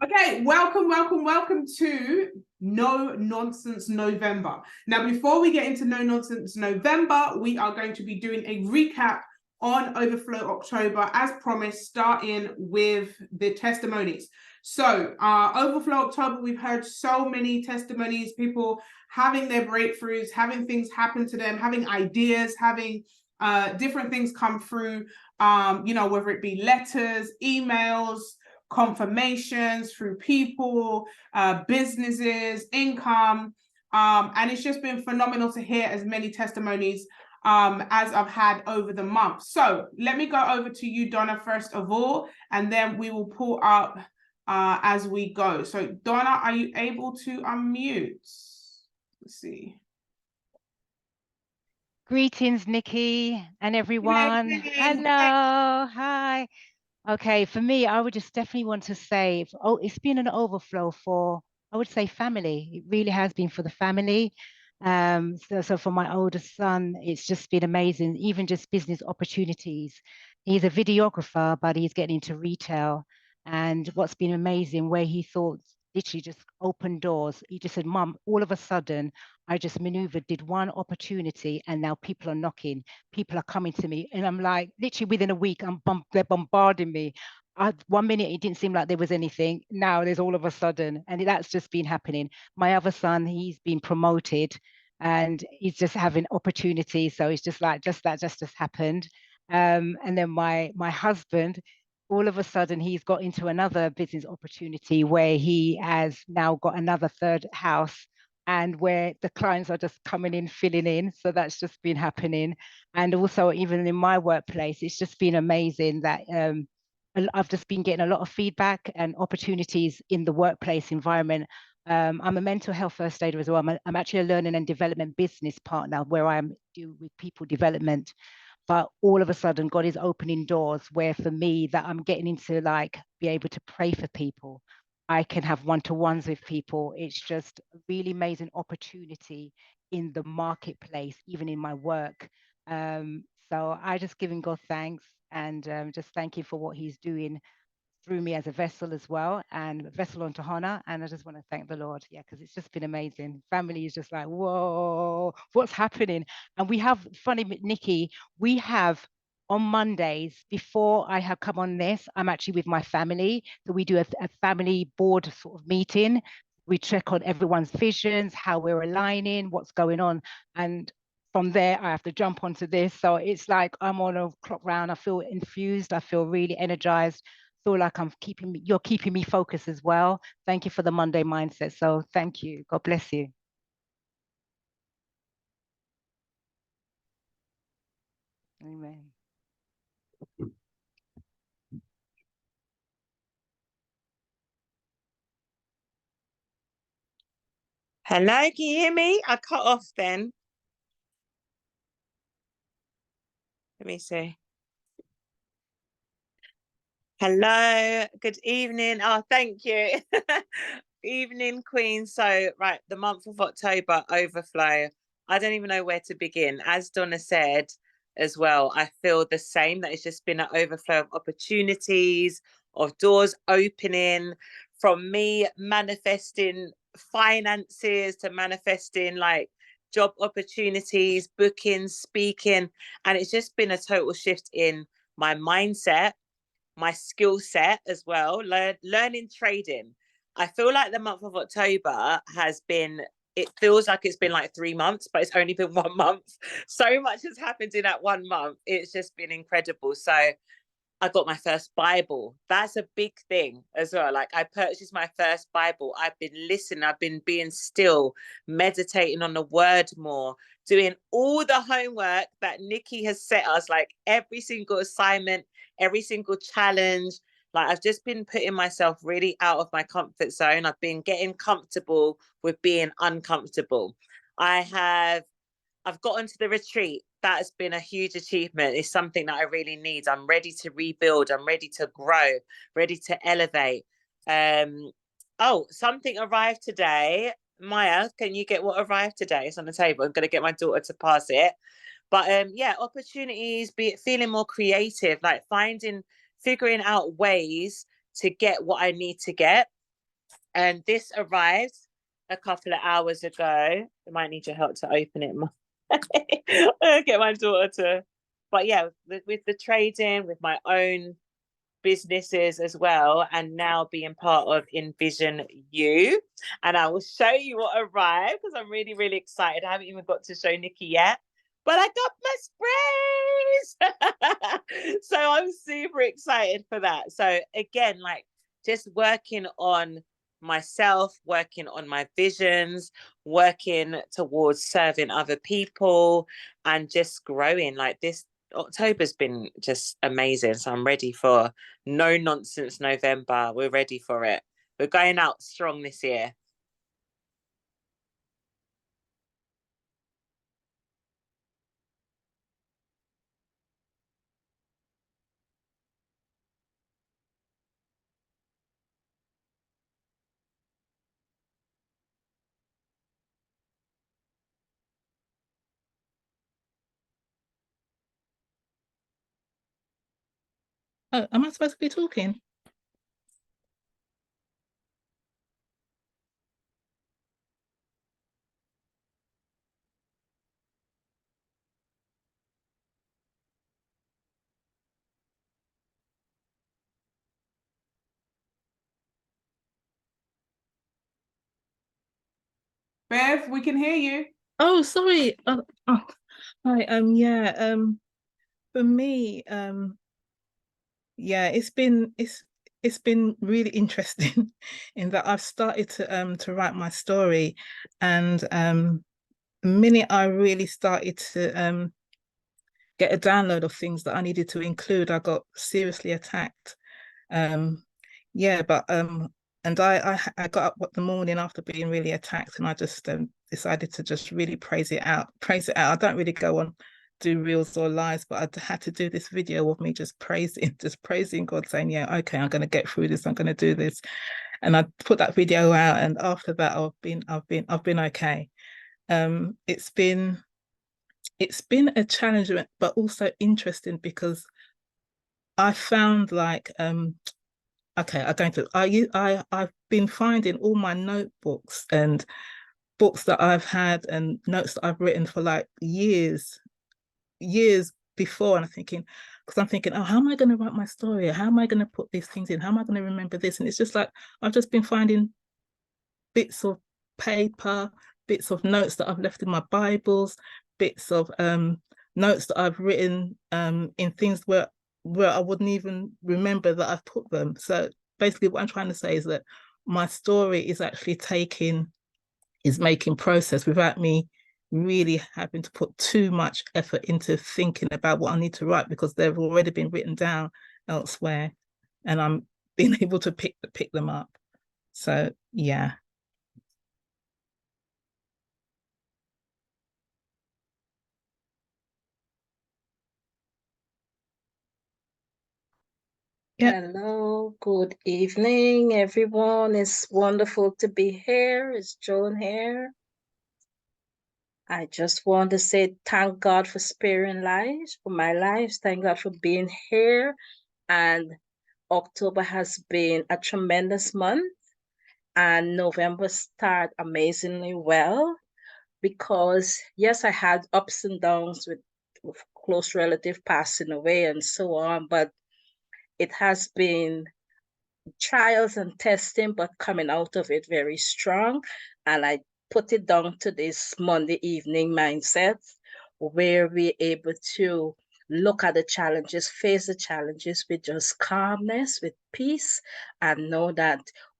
Okay, welcome to No Nonsense November. Now, before we get into No Nonsense November, we are going to be doing a recap on Overflow October, as promised, starting with the testimonies. So, Overflow October, we've heard so many testimonies, people having their breakthroughs, having things happen to them, having ideas, having different things come through, whether it be letters, emails, confirmations through people, businesses, income. And it's just been phenomenal to hear as many testimonies as I've had over the month. So let me go over to you, Donna, first of all, and then we will pull up as we go. So Donna, are you able to unmute? Let's see. Greetings, Nikki and everyone. Hello, hi. Okay, for me, I would just definitely want to say, it's been an overflow for, I would say, family. It really has been for the family. So for my oldest son, it's just been amazing, even just business opportunities. He's a videographer, but he's getting into retail. And what's been amazing, where he thought literally just opened doors. He just said, Mum, all of a sudden, I just maneuvered, did one opportunity, and now people are knocking, people are coming to me. And I'm like, literally within a week, they're bombarding me. 1 minute it didn't seem like there was anything. Now there's all of a sudden, and that's just been happening. My other son, he's been promoted and he's just having opportunities. So it's just like, that just happened. And then my husband, all of a sudden he's got into another business opportunity where he has now got another third house, and where the clients are just coming in, filling in. So that's just been happening. And also, even in my workplace, it's just been amazing that I've just been getting a lot of feedback and opportunities in the workplace environment. I'm a mental health first aider as well. I'm actually a learning and development business partner where I do with people development. But all of a sudden, God is opening doors where for me that I'm getting into, like, be able to pray for people. I can have one-to-ones with people. It's just a really amazing opportunity in the marketplace, even in my work. So I just giving God thanks, and just thank you for what he's doing through me as a vessel as well, and a vessel unto honor. And I just want to thank the Lord, yeah, because it's just been amazing. Family is just like, whoa, what's happening? And we have, funny, Nikki, we have on Mondays, before I have come on this, I'm actually with my family. So we do a family board sort of meeting. We check on everyone's visions, how we're aligning, what's going on. And from there, I have to jump onto this. So it's like I'm on a clock round. I feel infused. I feel really energized. Feel like you're keeping me focused as well. Thank you for the Monday mindset. So thank you. God bless you. Amen. Hello, can you hear me? I cut off then. Let me see. Hello, good evening. Oh, thank you. Evening, Queen. So, right, the month of October, Overflow. I don't even know where to begin. As Donna said as well, I feel the same, that it's just been an overflow of opportunities, of doors opening, from me manifesting finances to manifesting like job opportunities, bookings, speaking. And it's just been a total shift in my mindset, my skill set as well, learning trading. I feel like the month of October has been, it feels like it's been like 3 months, but it's only been 1 month. So much has happened in that 1 month. It's just been incredible. So I got my first Bible. That's a big thing as well. Like, I purchased my first Bible. I've been listening. I've been being still, meditating on the word more, doing all the homework that Nikki has set us, like every single assignment, every single challenge. Like, I've just been putting myself really out of my comfort zone. I've been getting comfortable with being uncomfortable. I've gotten to the retreat. That has been a huge achievement. It's something that I really need. I'm ready to rebuild. I'm ready to grow, ready to elevate. Oh, something arrived today. Maya, can you get what arrived today? It's on the table. I'm going to get my daughter to pass it. But yeah, opportunities, be it feeling more creative, like figuring out ways to get what I need to get. And this arrived a couple of hours ago. I might need your help to open it. I'll get my daughter to. But yeah, with the trading, with my own businesses as well, and now being part of Envision You. And I will show you what arrived because I'm really, really excited. I haven't even got to show Nikki yet, but I got my sprays. So I'm super excited for that. So again, like just working on myself, working on my visions, working towards serving other people, and just growing. Like this October's been just amazing. So I'm ready for No Nonsense November. We're ready for it. We're going out strong this year. Oh, am I supposed to be talking? Bev, we can hear you. Oh, sorry. Hi. Yeah. For me, yeah, it's been really interesting in that I've started to write my story, and the minute I really started to get a download of things that I needed to include, I got seriously attacked. Yeah, but and I got up the morning after being really attacked, and I just decided to just really praise it out. I don't really go on do reels or lives, but I had to do this video of me just praising God, saying, yeah, okay, I'm going to get through this, I'm going to do this. And I put that video out, and after that I've been okay. It's been a challenge, but also interesting, because I found like okay, I've been finding all my notebooks and books that I've had and notes that I've written for like years before, and I'm thinking, oh, how am I going to write my story? How am I going to put these things in? How am I going to remember this? And it's just like I've just been finding bits of paper, bits of notes that I've left in my Bibles, bits of notes that I've written in things where I wouldn't even remember that I've put them. So basically what I'm trying to say is that my story is actually making process without me really having to put too much effort into thinking about what I need to write, because they've already been written down elsewhere, and I'm being able to pick them up. So yeah. Yeah. Hello, good evening, everyone. It's wonderful to be here. It's Joan here. I just want to say thank God for sparing lives, for my lives. Thank God for being here. And October has been a tremendous month, and November started amazingly well, because yes, I had ups and downs with close relative passing away and so on, but it has been trials and testing, but coming out of it very strong. And I put it down to this Monday evening mindset, where we're able to look at the challenges, face the challenges with just calmness, with peace, and know that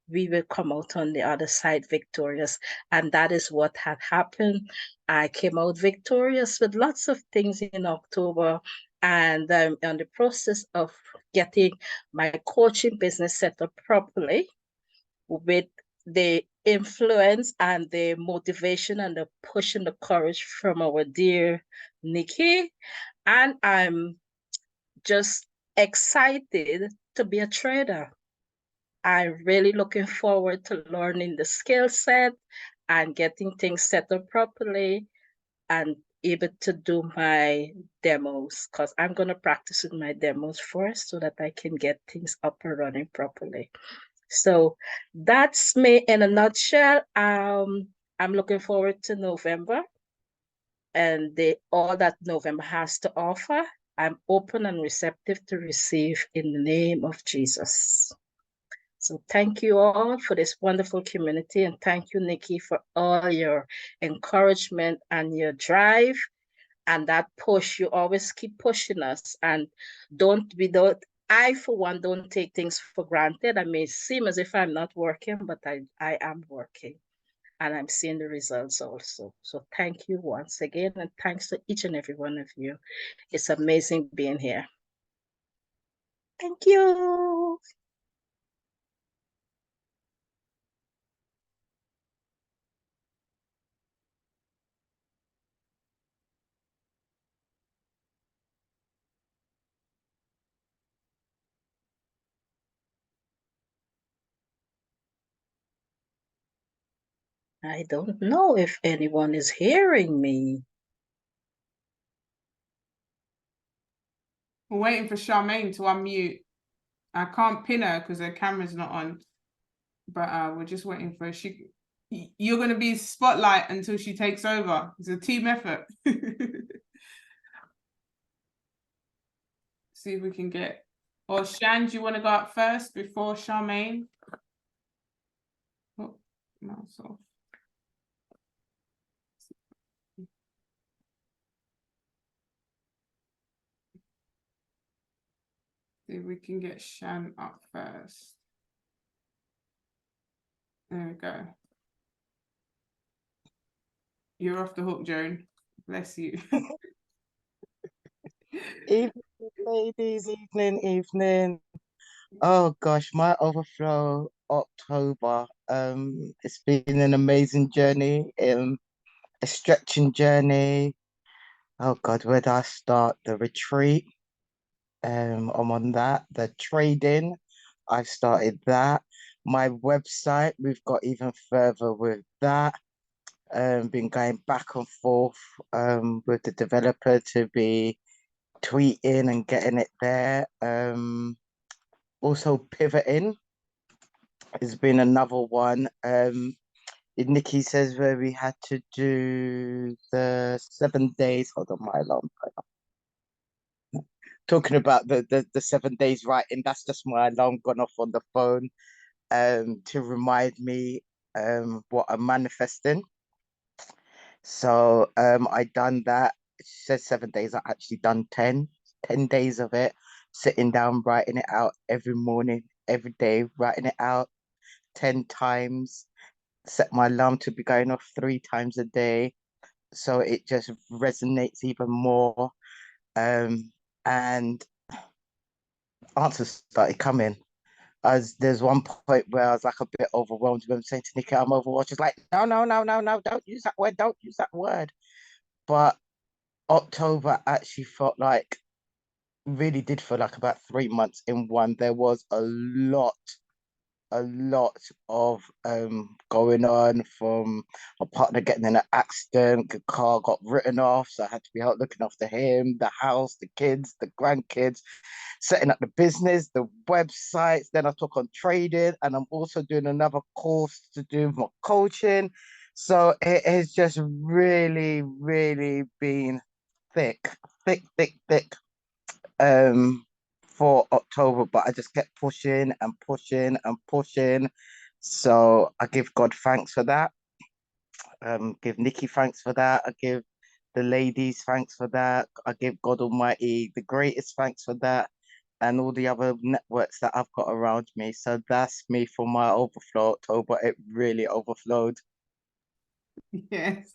we will come out on the other side victorious. And that is what had happened. I came out victorious with lots of things in October, and I'm on the process of getting my coaching business set up properly, with the influence and the motivation and the push and the courage from our dear Nikki. And I'm just excited to be a trader. I'm really looking forward to learning the skill set and getting things set up properly, and able to do my demos, because I'm going to practice with my demos first so that I can get things up and running properly. So that's me in a nutshell. I'm looking forward to November and all that November has to offer. I'm open and receptive to receive in the name of Jesus. So thank you all for this wonderful community, and thank you, Nikki, for all your encouragement and your drive and that push. You always keep pushing us, and I, for one, don't take things for granted. I may seem as if I'm not working, but I am working, and I'm seeing the results also. So thank you once again, and thanks to each and every one of you. It's amazing being here. Thank you. I don't know if anyone is hearing me. We're waiting for Charmaine to unmute. I can't pin her because her camera's not on, but we're just waiting for she. You're going to be spotlight until she takes over. It's a team effort. See if we can get. Or Shan, do you want to go up first before Charmaine? Oh, mouse off. See if we can get Shan up first. There we go. You're off the hook, Joan. Bless you. Evening, ladies, evening. Oh gosh, my Overflow October. It's been an amazing journey, a stretching journey. Oh God, where do I start? The retreat. I'm on that. The trading, I've started that. My website, we've got even further with that. Been going back and forth with the developer to be tweeting and getting it there. Also pivoting has been another one. Nikki says where we had to do the 7 days. Hold on, my alarm. Talking about the 7 days writing, that's just my alarm gone off on the phone to remind me what I'm manifesting. So I done that. It says 7 days. I actually done 10 days of it, sitting down, writing it out every morning, every day, writing it out 10 times, set my alarm to be going off 3 times a day. So it just resonates even more. And answers started coming. As there's one point where I was like a bit overwhelmed when I'm saying to Nikki, I'm overwhelmed. She's like, no, don't use that word, don't use that word. But October actually felt like, really did feel like about 3 months in one. There was a lot of going on, from a partner getting in an accident, the car got written off, so I had to be out looking after him, the house, the kids, the grandkids, setting up the business, the websites. Then I took on trading, and I'm also doing another course to do my coaching. So it has just really, really been thick, for October, but I just kept pushing and pushing and pushing. So I give God thanks for that. Give Nikki thanks for that. I give the ladies thanks for that. I give God Almighty the greatest thanks for that, and all the other networks that I've got around me. So that's me for my Overflow October. It really overflowed. Yes,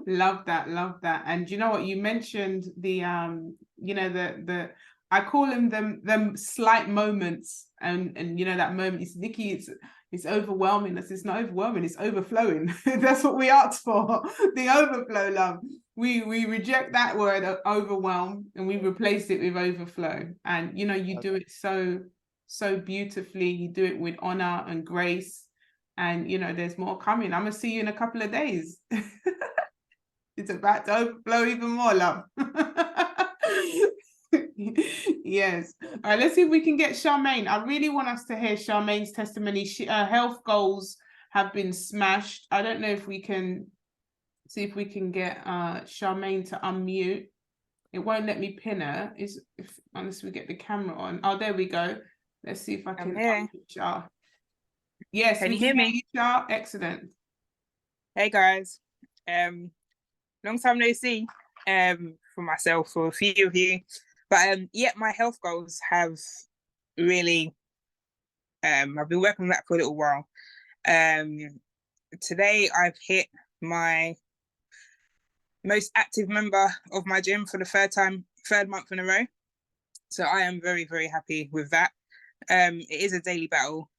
love that, love that. And you know what, you mentioned the the I call them slight moments, and you know that moment. It's Nikki, it's overwhelming. It's not overwhelming, it's overflowing. That's what we asked for, the overflow, love. We reject that word overwhelm, and we replace it with overflow. And you know, you do it so beautifully. You do it with honor and grace. And you know, there's more coming. I'm gonna see you in a couple of days. It's about to overflow even more, love. Yes. All right, let's see if we can get Charmaine. I really want us to hear Charmaine's testimony. Her health goals have been smashed. I don't know if we can see if we can get Charmaine to unmute. It won't let me pin her. Unless we get the camera on. Oh, there we go. Let's see if I can unmute Char. Yes, Can we you hear me? Char. Excellent. Hey guys, long time no see, for myself, for a few of you, but yeah, my health goals have really, I've been working on that for a little while. Today I've hit my most active member of my gym for the third month in a row, so I am very, very happy with that. It is a daily battle,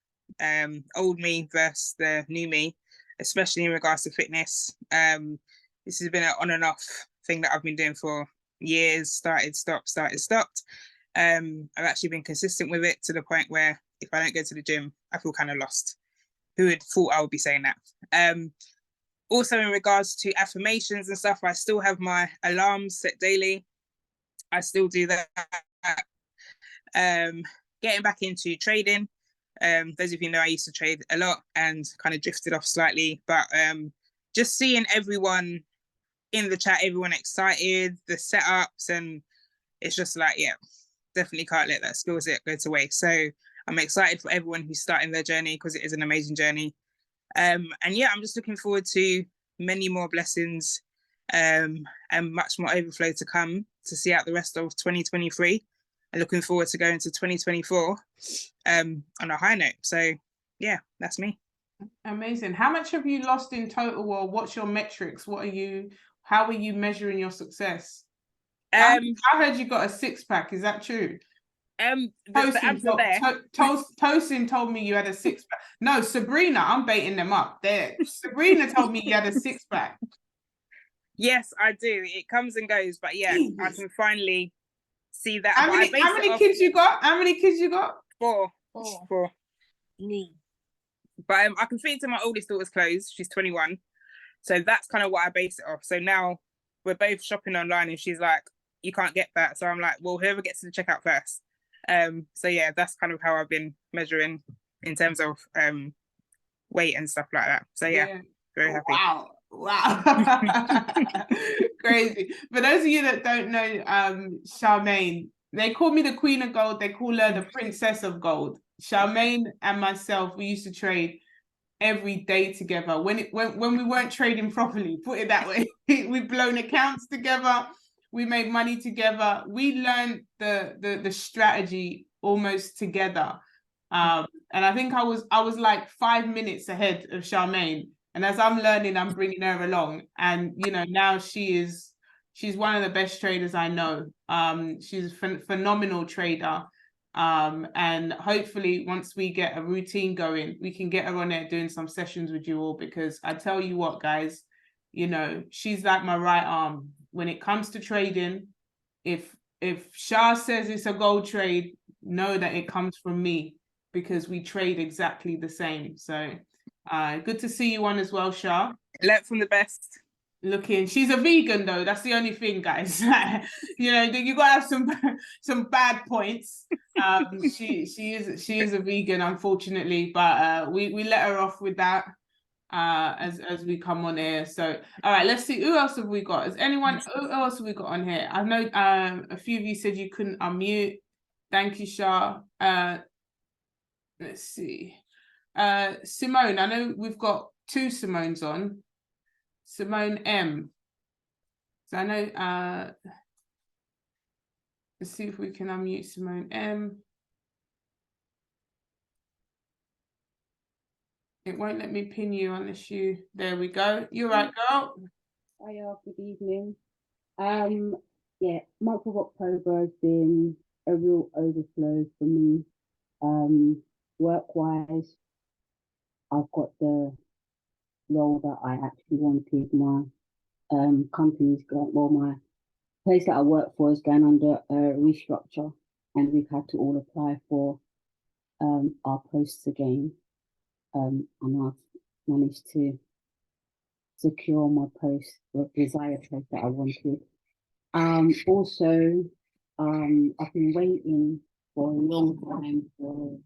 old me versus the new me, especially in regards to fitness. This has been an on and off thing that I've been doing for years, started, stopped. I've actually been consistent with it to the point where if I don't go to the gym, I feel kind of lost. Who would thought I would be saying that? Also in regards to affirmations and stuff, I still have my alarms set daily. I still do that. Getting back into trading. Those of you know I used to trade a lot and kind of drifted off slightly, but just seeing everyone in the chat, everyone excited, the setups, and it's just like, yeah, definitely can't let that skill set go to waste. So I'm excited for everyone who's starting their journey because it is an amazing journey. And yeah, I'm just looking forward to many more blessings and much more overflow to come to see out the rest of 2023. And looking forward to going to 2024 on a high note. So yeah, that's me. Amazing. How much have you lost in total, or what's your metrics? How are you measuring your success? I heard you got a six-pack. Is that true? The abs are there. Tosin told me you had a six-pack. No, Sabrina, I'm baiting them up. There, Sabrina told me you had a six-pack. Yes, I do. It comes and goes, but yeah, Jesus. I can finally see that. How many kids you got? How many kids you got? Four. But I can fit into my oldest daughter's clothes. She's 21. So that's kind of what I base it off. So now we're both shopping online and she's like, you can't get that. So I'm like, well, whoever gets to the checkout first. So yeah, that's kind of how I've been measuring in terms of weight and stuff like that. So yeah. Very happy. Wow. Crazy. For those of you that don't know Charmaine, they call me the Queen of Gold. They call her the Princess of Gold. Charmaine and myself, we used to trade every day together when we weren't trading properly, put it that way. We've blown accounts together, we made money together, we learned the strategy almost together. And I think I was like 5 minutes ahead of Charmaine, and as I'm learning, I'm bringing her along, and you know, now she's one of the best traders I know. She's a phenomenal trader. And hopefully once we get a routine going, we can get her on there doing some sessions with you all, because I tell you what, guys, you know, she's like my right arm when it comes to trading. If Shah says it's a gold trade, know that it comes from me, because we trade exactly the same. So good to see you on as well, Shah. Learn from the best. She's a vegan though, that's the only thing, guys. You know, you gotta have some bad points. She is a vegan, unfortunately, but we let her off with that as we come on here. So all right, let's see, who else have we got? Who else have we got on here? I know a few of you said you couldn't unmute. Thank you, Shah. Let's see, Simone, I know we've got two Simones on. Simone M. So I know, let's see if we can unmute Simone M. It won't let me pin you unless you, there we go. You're right, girl. Hiya, good evening. Yeah, month of October has been a real overflow for me. Work-wise, I've got the role that I actually wanted. My company's going, well, my place that I work for is going under a restructure, and we've had to all apply for our posts again. And I've managed to secure my post, the desired post that I wanted. Also, I've been waiting for a long time for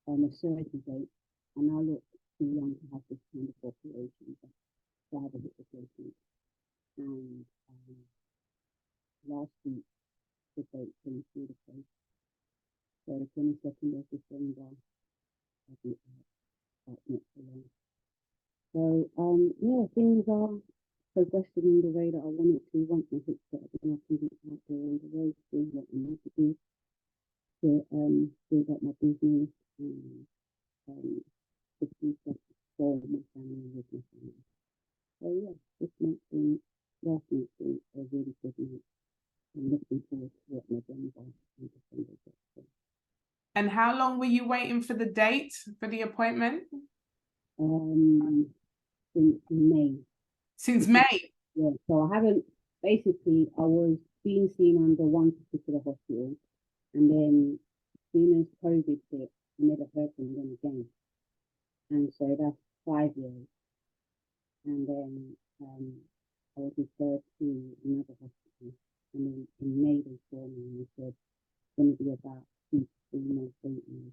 a surgery date, and I look too young to have this kind of operation. So I have a hip replacement, and last week the date came through the post. So the 22nd of December, I'll be out not so long. So yeah, things are progressing in the way that I want it to. Once my hips get up enough and get out there on the road, doing what I need to do to build up my business and to do stuff for my family and with my family. So yeah, last month's been a really good month. I'm looking forward to what November and December gets. And how long were you waiting for the date for the appointment? Since May. Since May? Yeah, so I haven't, basically, I was being seen under one particular hospital, and then as soon as COVID hit, I never heard from them again. And so that's 5 years. And then I was referred to another hospital, and then in May they saw me and they said it's going to be about 2 to 3 months waiting.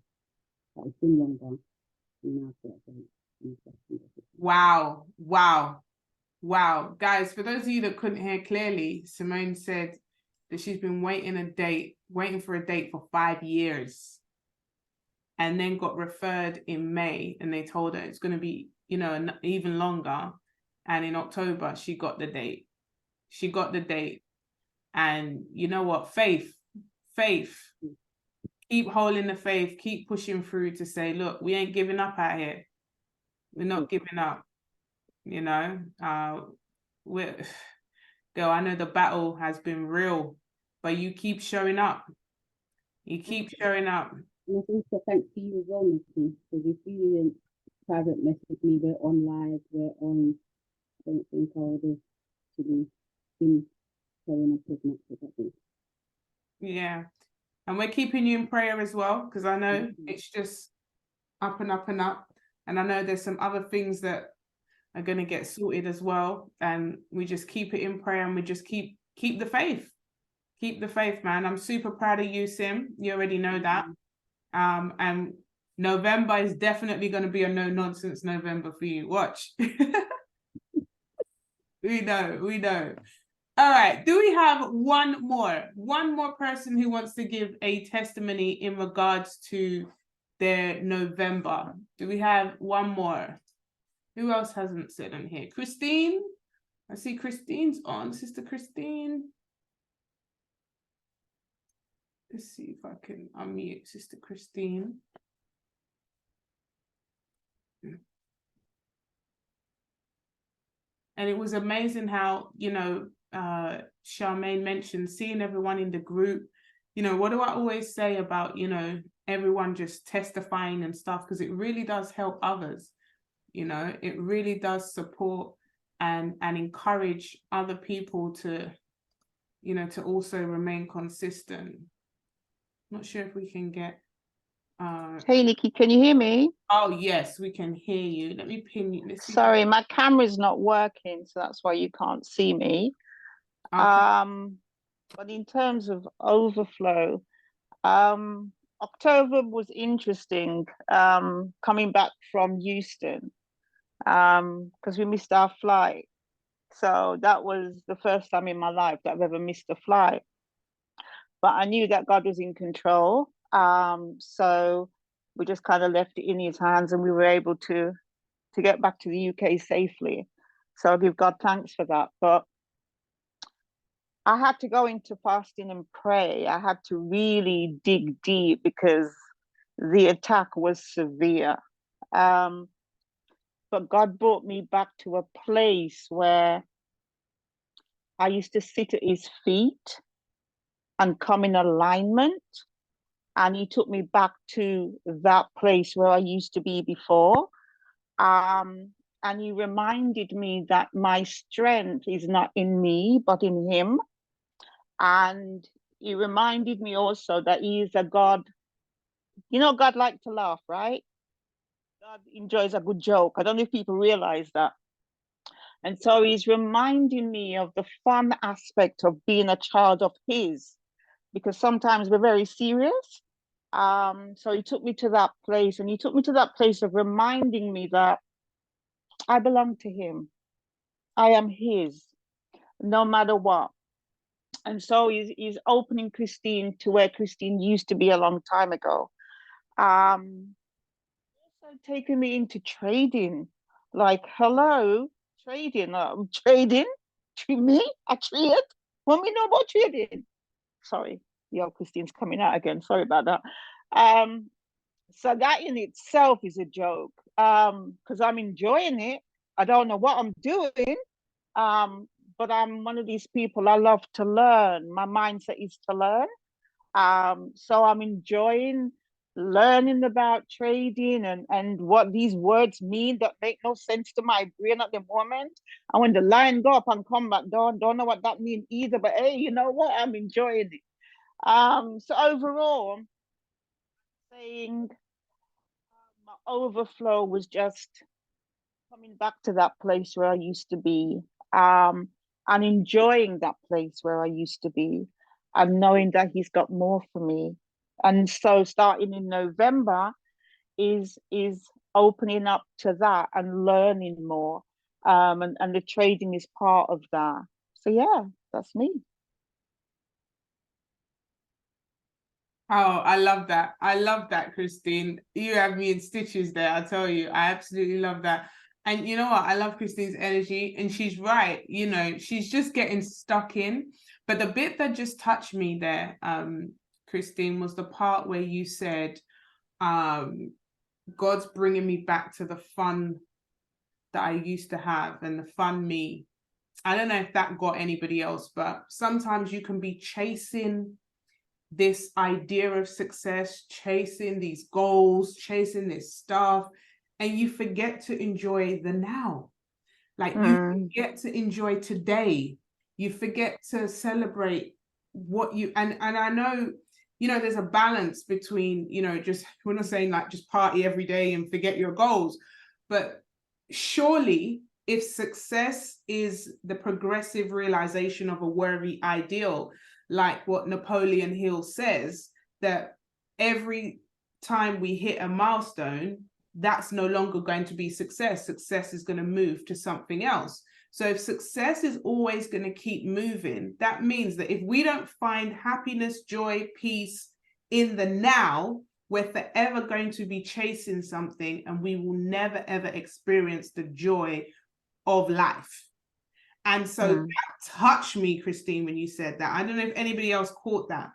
But it's been longer, and now I've got a date. Wow, wow, wow. Guys, for those of you that couldn't hear clearly, Simone said that she's been waiting for a date for 5 years, and then got referred in May, and they told her it's going to be, you know, even longer. And in October, she got the date. She got the date. And you know what? Faith. Keep holding the faith, keep pushing through to say, look, we ain't giving up out here. We're not giving up, you know. Girl, I know the battle has been real, but you keep showing up. You keep showing up. And also thanks to you as well, Nikki, because if you didn't private message me, we're on live, we're on, I don't think I would have actually been showing up as much as I do. Yeah. And we're keeping you in prayer as well, because I know it's just up and up and up. And I know there's some other things that are going to get sorted as well. And we just keep it in prayer, and we just keep the faith. Keep the faith, man. I'm super proud of you, Sim. You already know that. And November is definitely going to be a no nonsense November for you. Watch. We know. All right. Do we have one more person who wants to give a testimony in regards to their November? Do we have one more? Who else hasn't said on here? Christine? I see Christine's on. Sister Christine. Let's see if I can unmute Sister Christine. And it was amazing how, you know, Charmaine mentioned seeing everyone in the group. You know, what do I always say about, you know, everyone just testifying and stuff? Because it really does help others. You know, it really does support and encourage other people to, you know, to also remain consistent. Not sure if we can get Hey Nikki, can you hear me? oh yes, we can hear you. Let me pin you. Sorry, my camera's not working, so that's why you can't see me. Okay. But in terms of overflow, October was interesting, coming back from Houston, because we missed our flight. So that was the first time in my life that I've ever missed a flight. But I knew that God was in control. So we just kind of left it in his hands, and we were able to get back to the UK safely. So I give God thanks for that. But I had to go into fasting and pray. I had to really dig deep because the attack was severe. But God brought me back to a place where I used to sit at his feet and come in alignment. And he took me back to that place where I used to be before. And he reminded me that my strength is not in me, but in him. And he reminded me also that he is a God. You know, God likes to laugh, right? God enjoys a good joke. I don't know if people realize that. And so he's reminding me of the fun aspect of being a child of his, because sometimes we're very serious. So he took me to that place, and he took me to that place of reminding me that I belong to him. I am his, no matter what. And so he's opening Christine to where Christine used to be a long time ago. Also taking me into trading. Like, hello, trading. Trading to me? I trade? What we know about trading? Sorry, your Christine's coming out again. Sorry about that. So that in itself is a joke. Because I'm enjoying it. I don't know what I'm doing. But I'm one of these people, I love to learn. My mindset is to learn. So I'm enjoying learning about trading and what these words mean that make no sense to my brain at the moment. And when the line go up and come back down, don't know what that means either. But hey, you know what? I'm enjoying it. So overall, saying my overflow was just coming back to that place where I used to be, and enjoying that place where I used to be, and knowing that he's got more for me. And so starting in November is opening up to that and learning more. And the trading is part of that. So yeah, that's me. Oh, I love that. I love that, Christine. You have me in stitches there, I tell you. I absolutely love that. And you know what? I love Christine's energy, and she's right. You know, she's just getting stuck in. But the bit that just touched me there, Christine, was the part where you said, God's bringing me back to the fun that I used to have and the fun me. I don't know if that got anybody else, but sometimes you can be chasing this idea of success, chasing these goals, chasing this stuff, and you forget to enjoy the now. Like you forget to enjoy today. You forget to celebrate what you, and I know, you know, there's a balance between, you know, just, we're not saying like just party every day and forget your goals, but surely if success is the progressive realization of a worthy ideal, like what Napoleon Hill says, that every time we hit a milestone, that's no longer going to be success. Success is going to move to something else. So if success is always going to keep moving, that means that if we don't find happiness, joy, peace in the now, we're forever going to be chasing something, and we will never, ever experience the joy of life. And so that touched me, Christine, when you said that. I don't know if anybody else caught that.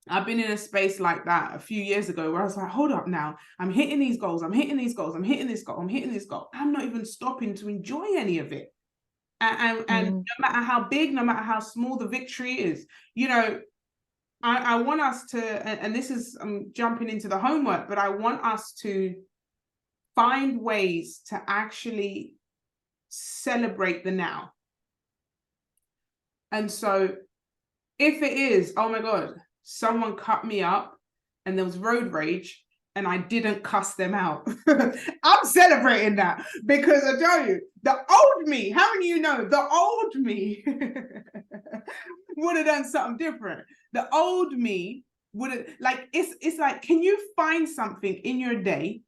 I've been in a space like that a few years ago where I was like, hold up now, I'm hitting these goals, I'm hitting these goals, I'm hitting this goal, I'm hitting this goal. I'm not even stopping to enjoy any of it. And no matter how big, no matter how small the victory is, you know, I want us to, and this is, I'm jumping into the homework, but I want us to find ways to actually celebrate the now. And so if it is, oh my God, someone cut me up and there was road rage and I didn't cuss them out, I'm celebrating that, because I tell you, the old me, how many of you know, the old me would have done something different. The old me would have, like, it's like, can you find something in your day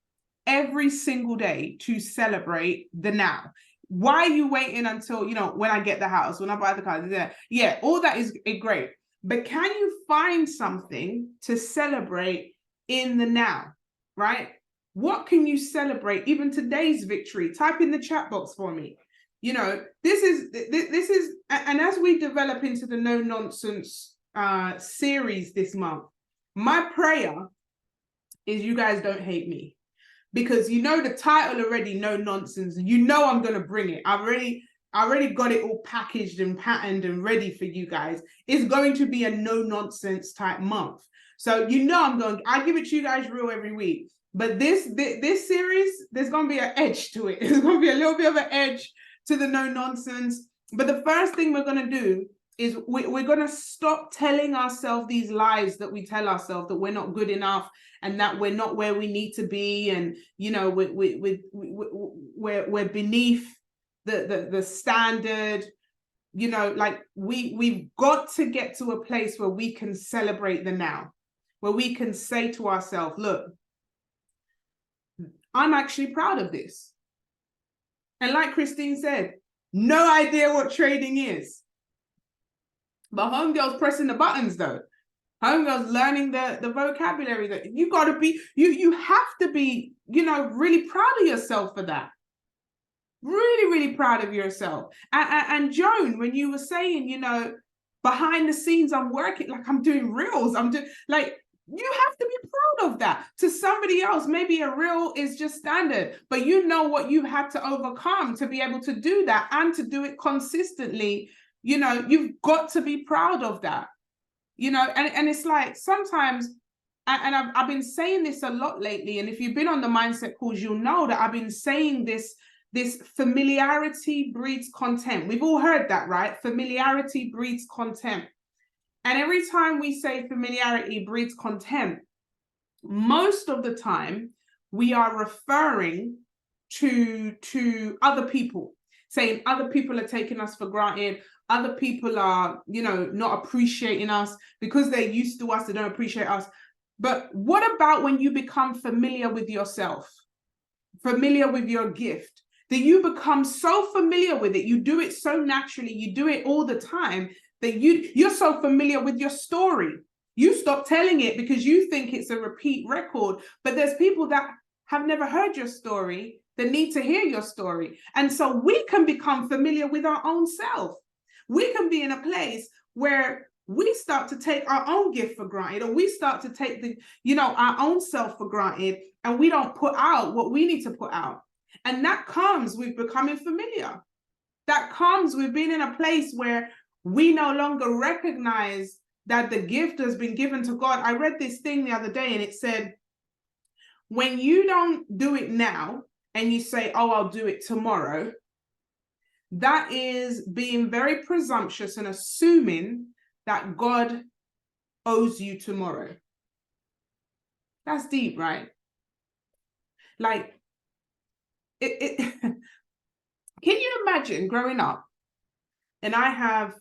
every single day to celebrate the now? Why are you waiting until, you know, when I get the house, when I buy the car? Yeah, all that is great. But can you find something to celebrate in the now, right? What can you celebrate? Even today's victory. Type in the chat box for me. You know, this is, and as we develop into the No Nonsense series this month, my prayer is you guys don't hate me. Because you know the title already, No Nonsense. You know I'm gonna bring it. I already got it all packaged and patterned and ready for you guys. It's going to be a no nonsense type month. So you know I give it to you guys real every week. But this series, there's gonna be an edge to it. There's gonna be a little bit of an edge to the no nonsense. But the first thing we're gonna do is we're gonna stop telling ourselves these lies that we tell ourselves, that we're not good enough and that we're not where we need to be, and you know we're beneath the standard. you know, like we've got to get to a place where we can celebrate the now, where we can say to ourselves, look, I'm actually proud of this. And like Christine said, no idea what trading is. But homegirl's pressing the buttons though. Homegirl's learning the vocabulary. That you got to be, you have to be, you know, really proud of yourself for that. Really, really proud of yourself. And Joan, when you were saying, you know, behind the scenes, I'm working, like I'm doing reels, I'm doing, like, you have to be proud of that. To somebody else, maybe a reel is just standard, but you know what you had to overcome to be able to do that and to do it consistently. You know, you've got to be proud of that. You know, and it's like sometimes, and I've been saying this a lot lately, and if you've been on the mindset calls, you'll know that I've been saying this familiarity breeds contempt. We've all heard that, right? Familiarity breeds contempt. And every time we say familiarity breeds contempt, most of the time we are referring to other people, saying other people are taking us for granted. Other people are, you know, not appreciating us because they're used to us, they don't appreciate us. But what about when you become familiar with yourself, familiar with your gift, that you become so familiar with it, you do it so naturally, you do it all the time, that you're so familiar with your story. You stop telling it because you think it's a repeat record, but there's people that have never heard your story that need to hear your story. And so we can become familiar with our own self. We can be in a place where we start to take our own gift for granted, or we start to take the, you know, our own self for granted, and we don't put out what we need to put out. And that comes with becoming familiar. That comes with being in a place where we no longer recognize that the gift has been given to God. I read this thing the other day and it said, when you don't do it now and you say, oh, I'll do it tomorrow, that is being very presumptuous and assuming that God owes you tomorrow. That's deep, right? Like, can you imagine growing up? And I have,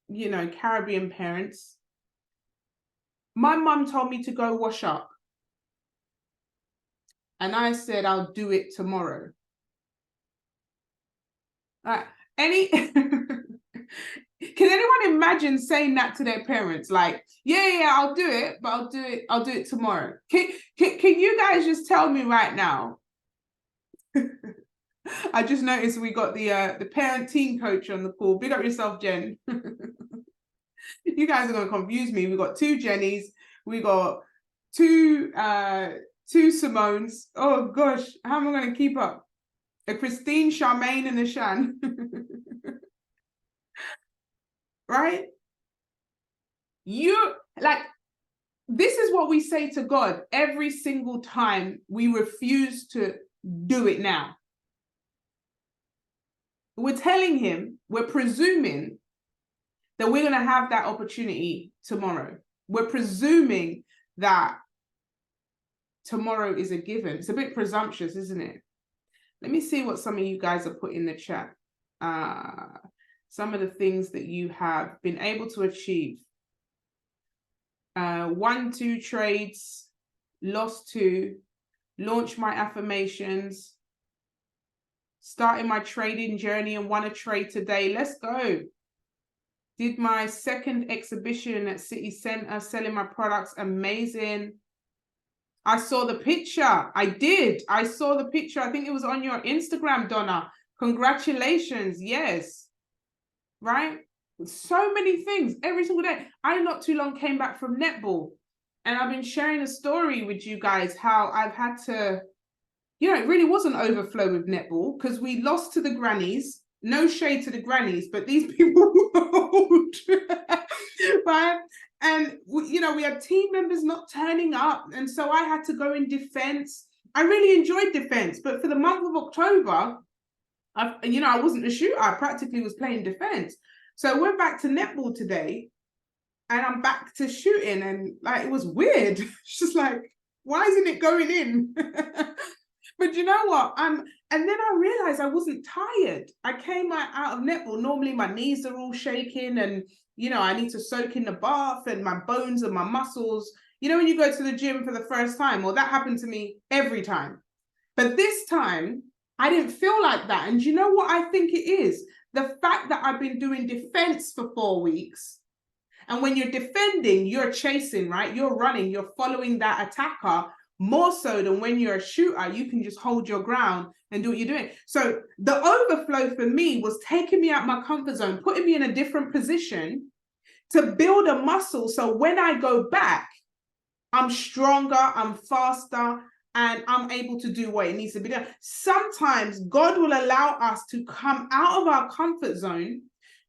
you know, Caribbean parents. My mum told me to go wash up. And I said, I'll do it tomorrow. Can anyone imagine saying that to their parents? Like, yeah, I'll do it, but I'll do it tomorrow. Can you guys just tell me right now? I just noticed we got the parent team coach on the call. Big up yourself, Jen. You guys are gonna confuse me. We got 2 Jennies, we got 2 Simones. Oh gosh, how am I gonna keep up? A Christine, Charmaine, and a Shan. Right? You like, this is what we say to God every single time we refuse to do it now. We're telling him, we're presuming that we're going to have that opportunity tomorrow. We're presuming that tomorrow is a given. It's a bit presumptuous, isn't it? Let me see what some of you guys have put in the chat. Some of the things that you have been able to achieve. 1, 2 trades, lost 2, launched my affirmations, started my trading journey and won a trade today. Let's go. Did my 2nd exhibition at City Centre, selling my products. Amazing. I saw the picture. I did. I saw the picture. I think it was on your Instagram, Donna. Congratulations. Yes. Right? So many things every single day. I not too long came back from netball, and I've been sharing a story with you guys how I've had to, you know, it really was an overflow with netball because we lost to the grannies. No shade to the grannies, but these people were old, right? And you know, we had team members not turning up, and so I had to go in defense. I really enjoyed defense, but for the month of October, I wasn't a shooter. I practically was playing defense. So I went back to netball today, and I'm back to shooting, and like it was weird. It's just like, why isn't it going in? But you know what? And then I realized I wasn't tired. I came out of netball. Normally my knees are all shaking and, you know, I need to soak in the bath and my bones and my muscles. You know, when you go to the gym for the first time, well, that happened to me every time. But this time, I didn't feel like that. And you know what I think it is? The fact that I've been doing defense for 4 weeks. And when you're defending, you're chasing, right? You're running, you're following that attacker more so than when you're a shooter. You can just hold your ground and do what you're doing. So the overflow for me was taking me out my comfort zone, putting me in a different position to build a muscle. So when I go back, I'm stronger, I'm faster, and I'm able to do what it needs to be done. Sometimes God will allow us to come out of our comfort zone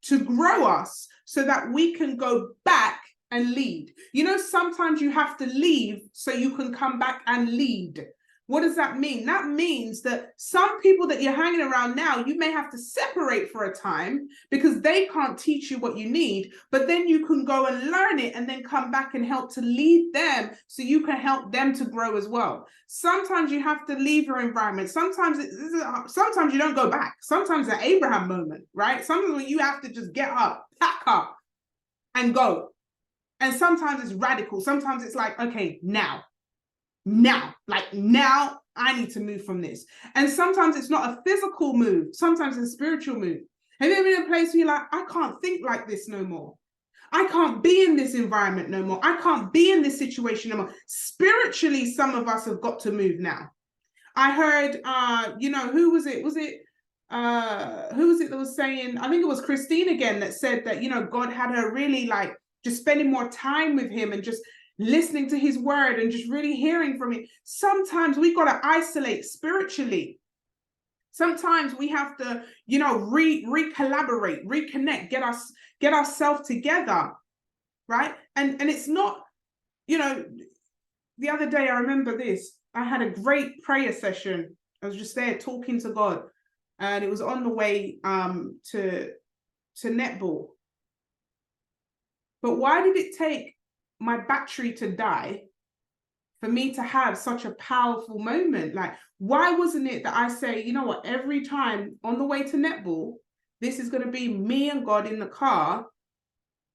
to grow us so that we can go back and lead. You know, sometimes you have to leave so you can come back and lead. What does that mean? That means that some people that you're hanging around now, you may have to separate for a time because they can't teach you what you need, but then you can go and learn it and then come back and help to lead them so you can help them to grow as well. Sometimes you have to leave your environment. Sometimes you don't go back. Sometimes the Abraham moment, right? Sometimes when you have to just get up, pack up and go. And sometimes it's radical. Sometimes it's like, okay, now I need to move from this. And sometimes it's not a physical move. Sometimes it's a spiritual move. Have you ever been in a place where you're like, I can't think like this no more. I can't be in this environment no more. I can't be in this situation no more. Spiritually, some of us have got to move now. I heard, you know, who was it? Who was it that was saying, I think it was Christine again that said that, you know, God had her really like just spending more time with him and just listening to his word and just really hearing from him. Sometimes we got to isolate spiritually. Sometimes we have to, you know, re-collaborate, reconnect, get ourselves together, right? And it's not, you know, the other day I remember this. I had a great prayer session. I was just there talking to God, and it was on the way to netball. But why did it take my battery to die for me to have such a powerful moment? Like, why wasn't it that I say, you know what, every time on the way to netball, this is going to be me and God in the car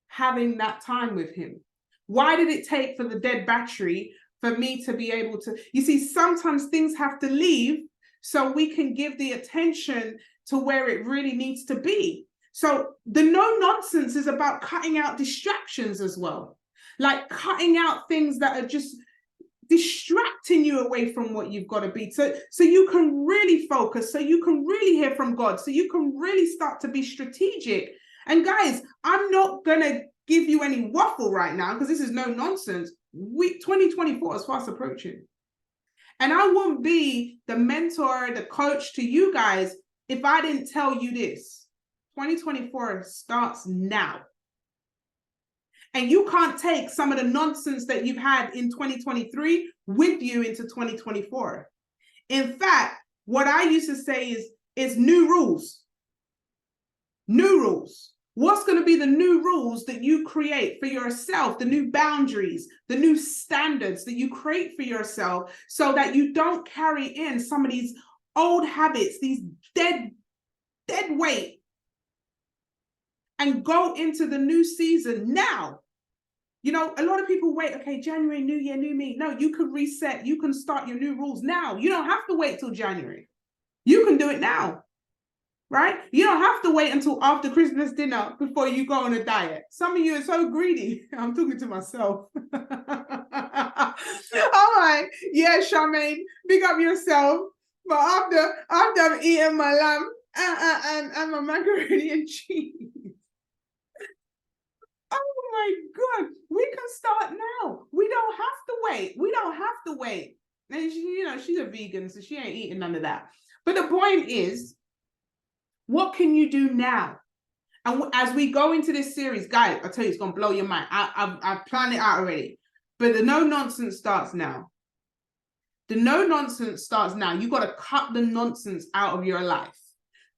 having that time with him? Why did it take for the dead battery for me to be able to, you see, sometimes things have to leave so we can give the attention to where it really needs to be. So the no nonsense is about cutting out distractions as well. Like cutting out things that are just distracting you away from what you've got to be. So you can really focus, so you can really hear from God, so you can really start to be strategic. And guys, I'm not going to give you any waffle right now because this is no nonsense. 2024 is fast approaching. And I won't be the mentor, the coach to you guys if I didn't tell you this. 2024 starts now. And you can't take some of the nonsense that you've had in 2023 with you into 2024. In fact, what I used to say is new rules. New rules. What's going to be the new rules that you create for yourself, the new boundaries, the new standards that you create for yourself so that you don't carry in some of these old habits, these dead weight, and go into the new season now. You know, a lot of people wait, okay, January, new year, new me. No, you can reset. You can start your new rules now. You don't have to wait till January. You can do it now, right? You don't have to wait until after Christmas dinner before you go on a diet. Some of you are so greedy. I'm talking to myself. All right. Yeah, Charmaine, big up yourself. But after I've eaten my lamb and my macaroni and cheese. Oh my God, we can start now. We don't have to wait. We don't have to wait. And she, you know, she's a vegan, so she ain't eating none of that. But the point is, what can you do now? And as we go into this series, guys, I tell you, it's gonna blow your mind. I've planned it out already. But the no nonsense starts now. The no nonsense starts now. You got to cut the nonsense out of your life.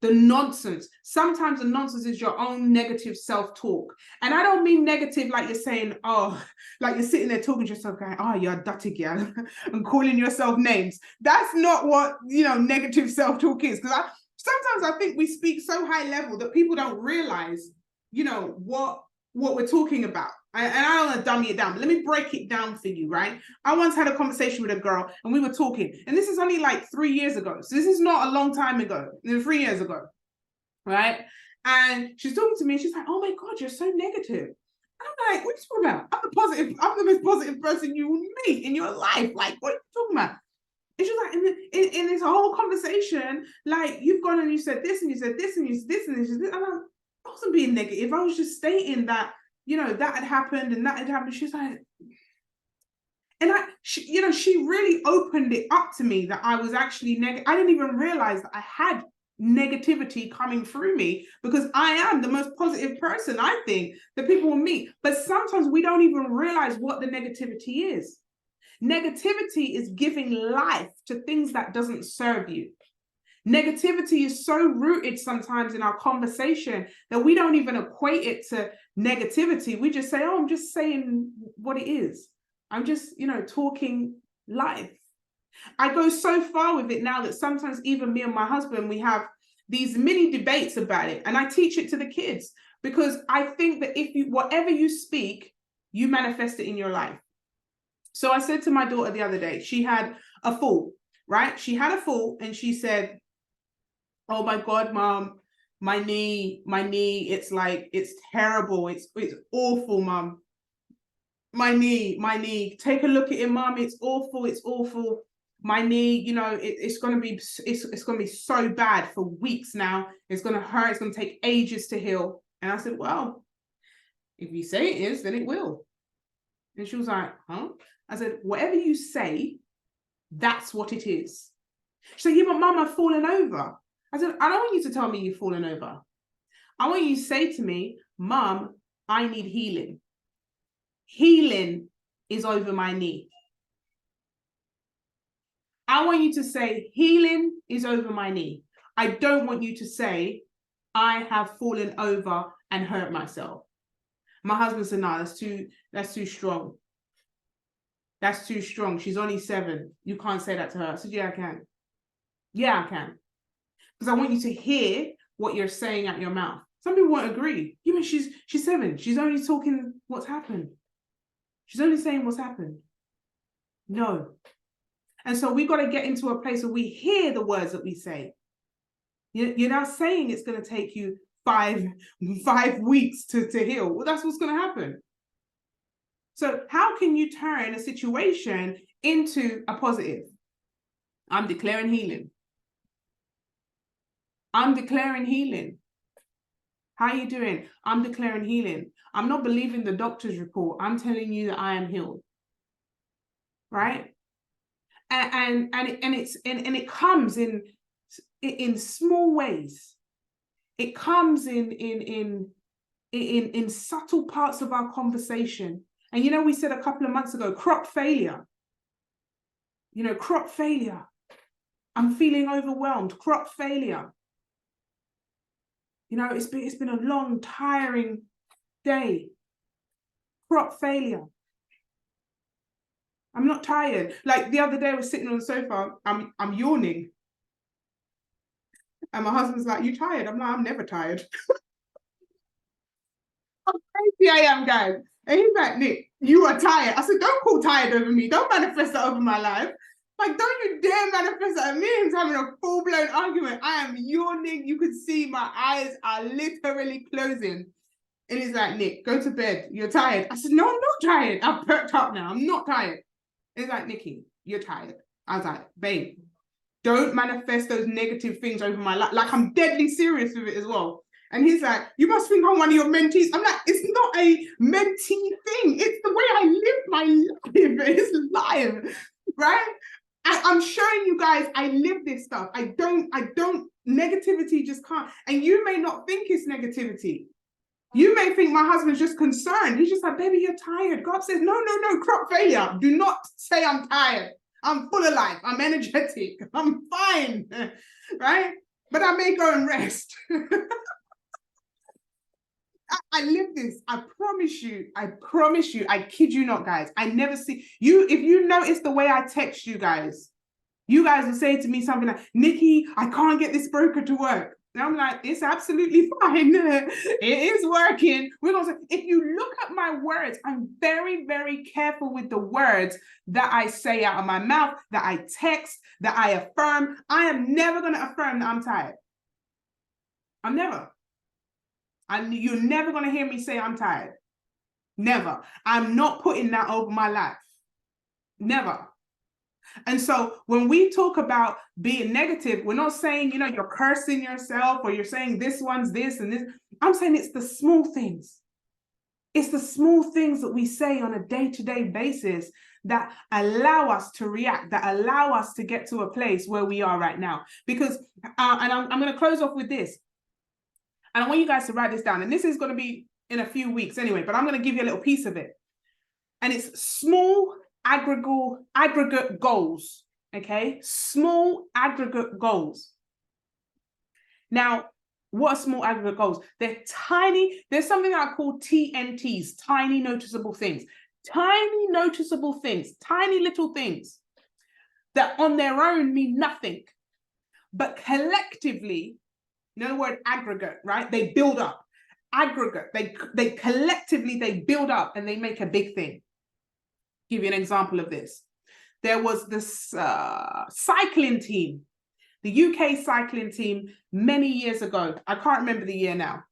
the nonsense. Sometimes the nonsense is your own negative self-talk. And I don't mean negative like you're saying, oh, like you're sitting there talking to yourself going, oh, you're a dirty girl, and calling yourself names. That's not what, you know, negative self-talk is. Because sometimes I think we speak so high level that people don't realize, you know, what we're talking about. And I don't want to dummy it down, but let me break it down for you, right? I once had a conversation with a girl and we were talking, and this is only like 3 years ago. So this is not a long time ago, 3 years ago, right? And she's talking to me, and she's like, oh my God, you're so negative. And I'm like, what are you talking about? I'm the most positive person you will meet in your life. Like, what are you talking about? And she's like, in this whole conversation, like, you've gone and you said this, and you said this, and you said this, and you said this. And I wasn't being negative. I was just stating that, you know, that had happened and that had happened. She's like, and you know, she really opened it up to me that I was actually negative. I didn't even realize that I had negativity coming through me, because I am the most positive person, I think, that people will meet. But sometimes we don't even realize what the negativity is. Negativity is giving life to things that doesn't serve you. Negativity is so rooted sometimes in our conversation that we don't even equate it to negativity. We just say, oh, I'm just saying what it is. I'm just, you know, talking life. I go so far with it now that sometimes even me and my husband, we have these mini debates about it. And I teach it to the kids, because I think that whatever you speak, you manifest it in your life. So I said to my daughter the other day, she had a fall, right? She had a fall and she said, oh my God, Mom, my knee, it's like, it's terrible. It's awful, Mom. My knee, take a look at it, Mom. It's awful. My knee, you know, it's going to be so bad for weeks now. It's going to hurt. It's going to take ages to heal. And I said, well, if you say it is, then it will. And she was like, huh? I said, whatever you say, that's what it is. She said, yeah, but Mom, I've fallen over. I said, I don't want you to tell me you've fallen over. I want you to say to me, Mom, I need healing. Healing is over my knee. I want you to say, healing is over my knee. I don't want you to say, I have fallen over and hurt myself. My husband said, no, that's too strong. That's too strong. She's only 7. You can't say that to her. I said, yeah, I can. Yeah, I can. Because I want you to hear what you're saying out your mouth. Some people won't agree. Even she's 7. She's only talking what's happened. She's only saying what's happened. No. And so we've got to get into a place where we hear the words that we say. You're now saying it's going to take you 5 weeks to heal. Well, that's what's going to happen. So how can you turn a situation into a positive? I'm declaring healing. I'm declaring healing. How are you doing? I'm declaring healing. I'm not believing the doctor's report. I'm telling you that I am healed. Right? And it comes in small ways. It comes in subtle parts of our conversation. And you know, we said a couple of months ago, crop failure. You know, crop failure. I'm feeling overwhelmed. Crop failure. You know, it's been a long, tiring day. Crop failure. I'm not tired. Like the other day, I was sitting on the sofa. I'm yawning, and my husband's like, "You tired?" I'm like, "I'm never tired." How crazy I am, guys. And he's like, "Nick, you are tired." I said, "Don't call tired over me. Don't manifest that over my life. Like, don't you dare manifest that." Me and him having a full-blown argument. I am yawning. You can see my eyes are literally closing. And he's like, "Nick, go to bed. You're tired." I said, "No, I'm not tired. I've perked up now. I'm not tired." He's like, "Nikki, you're tired." I was like, "Babe, don't manifest those negative things over my life." Like, I'm deadly serious with it as well. And he's like, "You must think I'm one of your mentees." I'm like, "It's not a mentee thing. It's the way I live my life. It's live, right? I'm showing you guys I live this stuff. I don't, negativity just can't." And you may not think it's negativity. You may think my husband's just concerned. He's just like, "Baby, you're tired." God says, no, crop failure. Do not say I'm tired. I'm full of life. I'm energetic. I'm fine, right? but I may go and rest. I live this. I promise you. I kid you not, guys. I never see you. If you notice the way I text you guys will say to me something like, Nikki, I can't get this broker to work. And I'm like, it's absolutely fine. It is working. We're gonna say, if you look at my words, I'm very, very careful with the words that I say out of my mouth, that I text, that I affirm. I am never gonna affirm that I'm tired. I'm never. You're never gonna hear me say I'm tired. Never. I'm not putting that over my life. Never. And so when we talk about being negative, we're not saying, you know, you're cursing yourself or you're saying this one's this and this. I'm saying it's the small things. It's the small things that we say on a day-to-day basis that allow us to react, that allow us to get to a place where we are right now. Because, and I'm going to close off with this. And I want you guys to write this down. And this is going to be in a few weeks anyway, but I'm going to give you a little piece of it. And it's small aggregate goals, okay? Small aggregate goals. Now, what are small aggregate goals? They're tiny. There's something that I call TNTs, tiny noticeable things. Tiny noticeable things, tiny little things that on their own mean nothing, but collectively, you know the word aggregate, right? They build up. Aggregate, they collectively, they build up and they make a big thing. Give you an example of this. There was this cycling team, the UK cycling team many years ago. I can't remember the year now,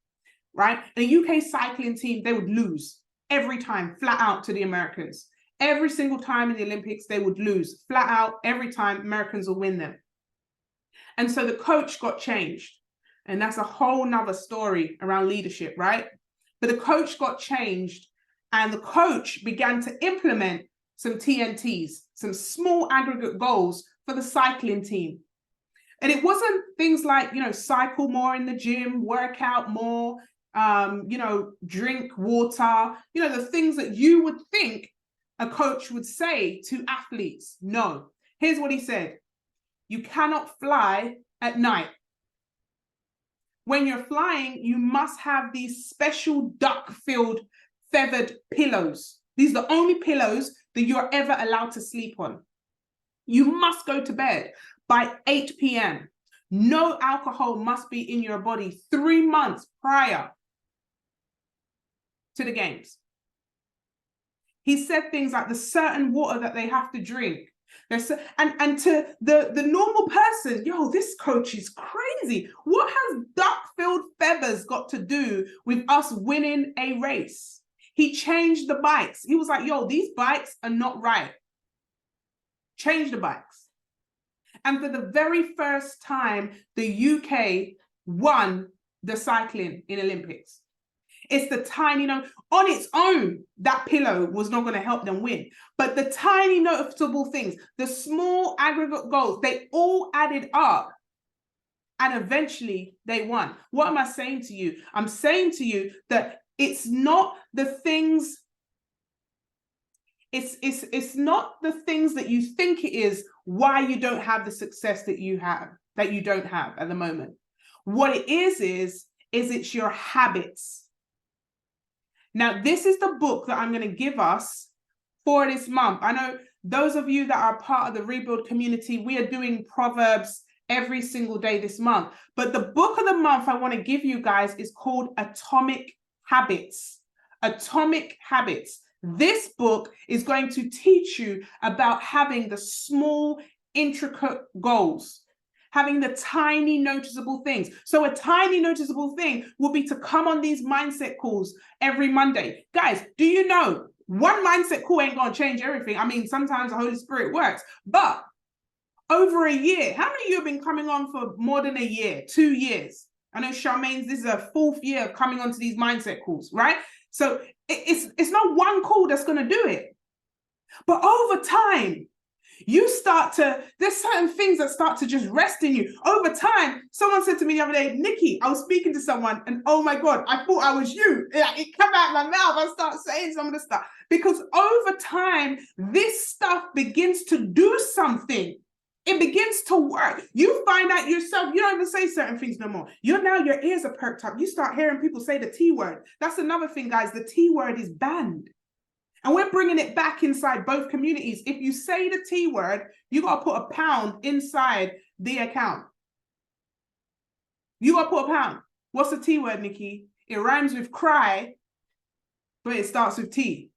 right? The UK cycling team, they would lose every time, flat out to the Americans. Every single time in the Olympics, they would lose flat out. Every time Americans will win them. And so the coach got changed. And that's a whole nother story around leadership, right? But the coach got changed. And the coach began to implement some TNTs, some small aggregate goals for the cycling team. And it wasn't things like, you know, cycle more in the gym, work out more, you know, drink water, you know, the things that you would think a coach would say to athletes. No, here's what he said. You cannot fly at night. When you're flying, you must have these special duck-filled feathered pillows. These are the only pillows that you're ever allowed to sleep on. You must go to bed by 8 p.m. No alcohol must be in your body 3 months prior to the games. He said things like the certain water that they have to drink. And to the normal person, yo, this coach is crazy. What has duck-filled feathers got to do with us winning a race? He changed the bikes. He was like, yo, these bikes are not right. Change the bikes. And for the very first time, the UK won the cycling in Olympics. It's the tiny, you know, on its own, that pillow was not going to help them win. But the tiny noticeable things, the small aggregate goals, they all added up. And eventually they won. What am I saying to you? I'm saying to you that it's not the things, it's not the things that you think it is why you don't have the success that you don't have at the moment. What it is it's your habits. Now, this is the book that I'm going to give us for this month. I know those of you that are part of the Rebuild community, we are doing Proverbs every single day this month. But the book of the month I want to give you guys is called Atomic Habits. Atomic Habits. This book is going to teach you about having the small, intricate goals. Having the tiny noticeable things. So a tiny noticeable thing will be to come on these mindset calls every Monday. Guys, do you know one mindset call ain't gonna change everything? I mean, sometimes the Holy Spirit works, but over a year, how many of you have been coming on for more than a year, 2 years? I know Charmaine's, this is her 4th year of coming onto these mindset calls, right? So it's not one call that's gonna do it. But over time, you start to, there's certain things that start to just rest in you. Over time, someone said to me the other day, Nikki, I was speaking to someone and oh my God, I thought I was you. It came out of my mouth. I start saying some of the stuff because over time, this stuff begins to do something It begins to work. You find out yourself, you don't even say certain things no more. Your ears are perked up. You start hearing people say the T word. That's another thing, guys. The T word is banned. And we're bringing it back inside both communities. If you say the T word, you got to put £1 inside the account. You got to put £1. What's the T word, Nikki? It rhymes with cry, but it starts with T.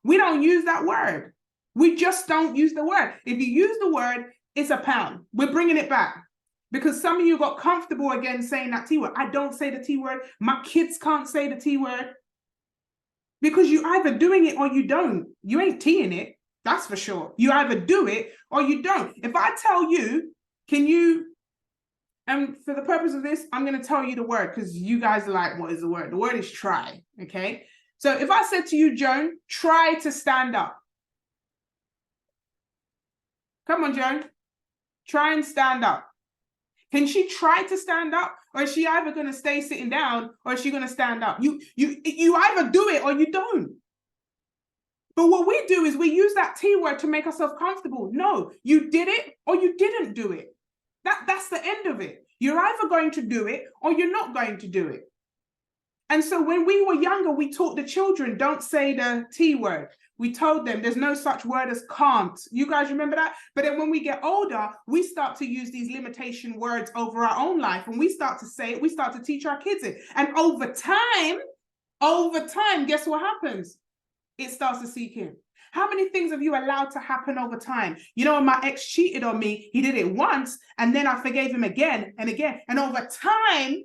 We don't use that word. We just don't use the word. If you use the word, it's £1. We're bringing it back because some of you got comfortable again saying that T word. I don't say the T word. My kids can't say the T word because you either doing it or you don't. You ain't T-ing it. That's for sure. You either do it or you don't. If I tell you, can you, and for the purpose of this, I'm going to tell you the word because you guys are like, what is the word? The word is try. Okay. So if I said to you, Joan, try to stand up. Come on, Joan. Try and stand up. Can she try to stand up, or is she either going to stay sitting down, or is she going to stand up? You either do it or you don't. But what we do is we use that T word to make ourselves comfortable. No, you did it or you didn't do it. That's the end of it. You're either going to do it or you're not going to do it. And so when we were younger, we taught the children, don't say the T word. We told them there's no such word as can't. You guys remember that? But then when we get older, we start to use these limitation words over our own life. And we start to say it, we start to teach our kids it. And over time, guess what happens? It starts to seek in. How many things have you allowed to happen over time? You know, when my ex cheated on me, he did it once, and then I forgave him again and again. And over time,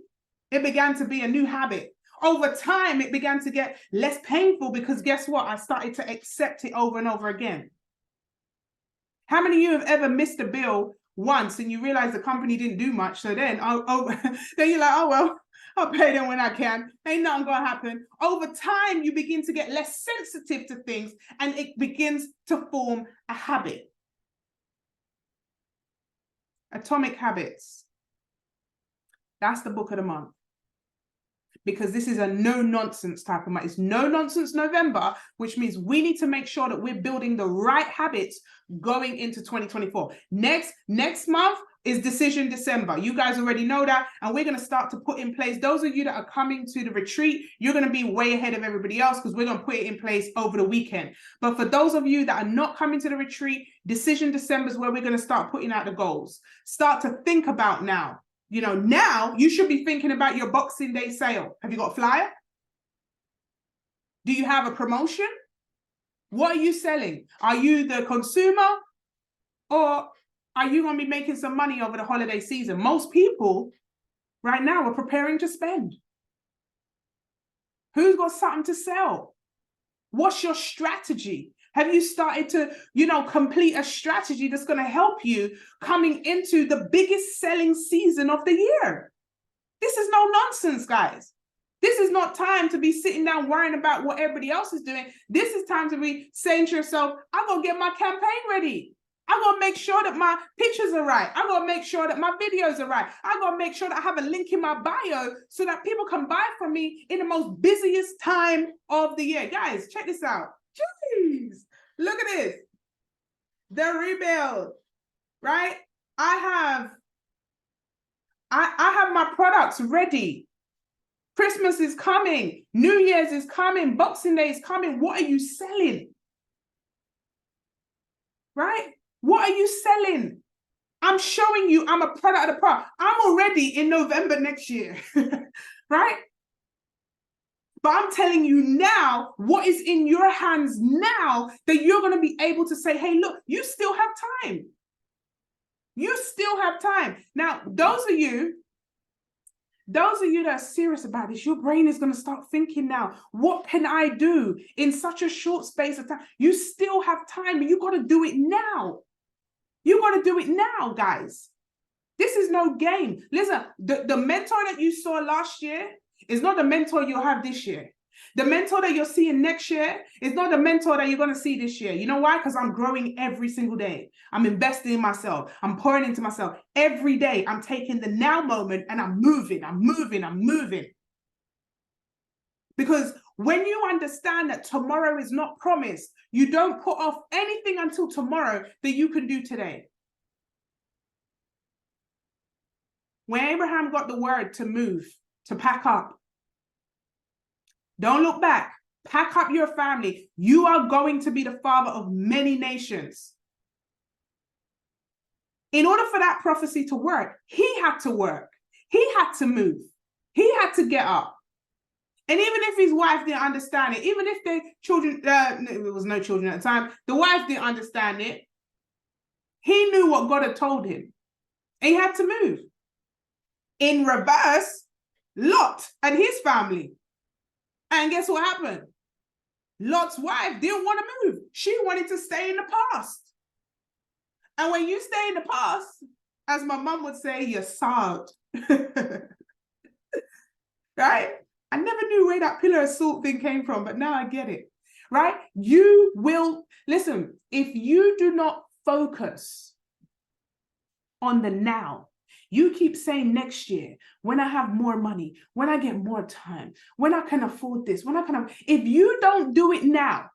it began to be a new habit. Over time, it began to get less painful because guess what? I started to accept it over and over again. How many of you have ever missed a bill once and you realize the company didn't do much? So then, then you're like, oh, well, I'll pay them when I can. Ain't nothing gonna happen. Over time, you begin to get less sensitive to things and it begins to form a habit. Atomic Habits. That's the book of the month. Because this is a no-nonsense type of month. It's no-nonsense November, which means we need to make sure that we're building the right habits going into 2024. Next month is Decision December. You guys already know that, and we're going to start to put in place. Those of you that are coming to the retreat, you're going to be way ahead of everybody else because we're going to put it in place over the weekend. But for those of you that are not coming to the retreat, Decision December is where we're going to start putting out the goals. Start to think about now. You know, now you should be thinking about your Boxing Day sale. Have you got a flyer? Do you have a promotion? What are you selling? Are you the consumer or are you going to be making some money over the holiday season? Most people right now are preparing to spend. Who's got something to sell? What's your strategy? Have you started to, complete a strategy that's going to help you coming into the biggest selling season of the year? This is no nonsense, guys. This is not time to be sitting down worrying about what everybody else is doing. This is time to be saying to yourself, I'm going to get my campaign ready. I'm going to make sure that my pictures are right. I'm going to make sure that my videos are right. I'm going to make sure that I have a link in my bio so that people can buy from me in the most busiest time of the year. Guys, check this out. Jeez, look at this. The rebuild, right? I have my products ready. Christmas is coming. New Year's is coming. Boxing Day is coming. What are you selling? Right? What are you selling? I'm showing you I'm a product of the product. I'm already in November next year, right? But I'm telling you now what is in your hands now that you're going to be able to say, hey, look, you still have time. You still have time. Now, those of you that are serious about this, your brain is going to start thinking now, what can I do in such a short space of time? You still have time, but you got to do it now. You got to do it now, guys. This is no game. Listen, the mentor that you saw last year is not the mentor you'll have this year. The mentor that you're seeing next year is not the mentor that you're going to see this year. You know why? Because I'm growing every single day. I'm investing in myself. I'm pouring into myself. Every day, I'm taking the now moment and I'm moving. Because when you understand that tomorrow is not promised, you don't put off anything until tomorrow that you can do today. When Abraham got the word to move, to pack up, don't look back. Pack up your family. You are going to be the father of many nations. In order for that prophecy to work, he had to work. He had to move. He had to get up. And even if his wife didn't understand it, even if the children, there was no children at the time, the wife didn't understand it, he knew what God had told him. And he had to move. In reverse, Lot and his family. And guess what happened? Lot's wife didn't want to move. She wanted to stay in the past. And when you stay in the past, as my mum would say, you're sad. Right? I never knew where that pillar of salt thing came from, but now I get it. Right? You will, listen, if you do not focus on the now, you keep saying next year, when I have more money, when I get more time, when I can afford this, when I can, if you don't do it now,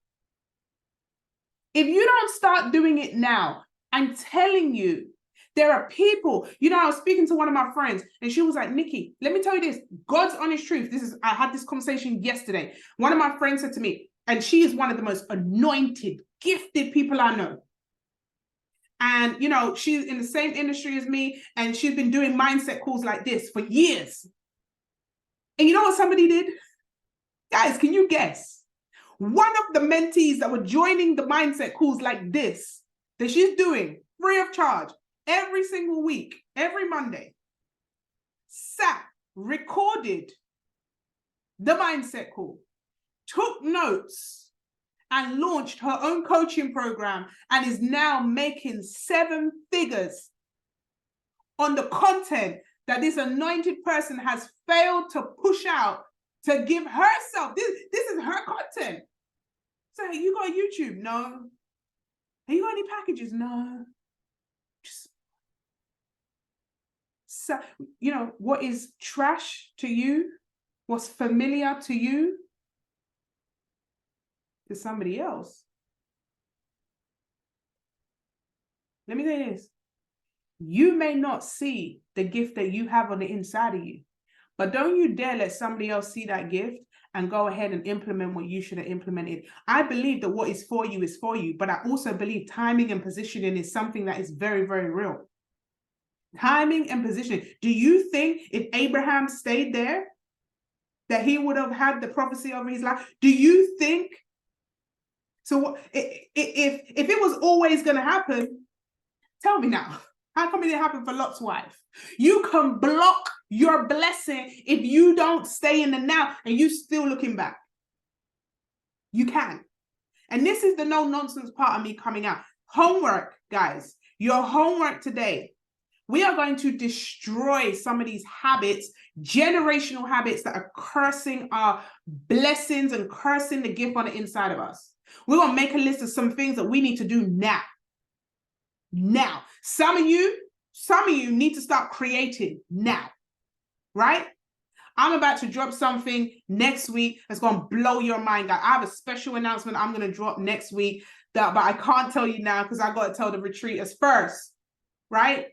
if you don't start doing it now, I'm telling you, there are people, you know, I was speaking to one of my friends and she was like, Nikki, let me tell you this, God's honest truth. I had this conversation yesterday. One of my friends said to me, and she is one of the most anointed, gifted people I know. And, you know, she's in the same industry as me, and she's been doing mindset calls like this for years. And you know what somebody did? Guys, can you guess? One of the mentees that were joining the mindset calls like this, that she's doing free of charge every single week, every Monday, sat, recorded the mindset call, took notes, and launched her own coaching program and is now making 7 figures on the content that this anointed person has failed to push out to give herself. This is her content. So, hey, you got YouTube? No. Have you got any packages? No. Just, so, you know, what is trash to you, what's familiar to you, to somebody else. Let me say this. You may not see the gift that you have on the inside of you, but don't you dare let somebody else see that gift and go ahead and implement what you should have implemented. I believe that what is for you, but I also believe timing and positioning is something that is very, very real. Timing and positioning. Do you think if Abraham stayed there, that he would have had the prophecy over his life? Do you think? So if it was always going to happen, tell me now, how come it didn't happen for Lot's wife? You can block your blessing if you don't stay in the now and you still looking back. You can. And this is the no nonsense part of me coming out. Homework, guys. Your homework today. We are going to destroy some of these habits, generational habits that are cursing our blessings and cursing the gift on the inside of us. We're going to make a list of some things that we need to do now. Now. Some of you need to start creating now, right? I'm about to drop something next week that's going to blow your mind. I have a special announcement I'm going to drop next week, but I can't tell you now because I got to tell the retreaters first, right?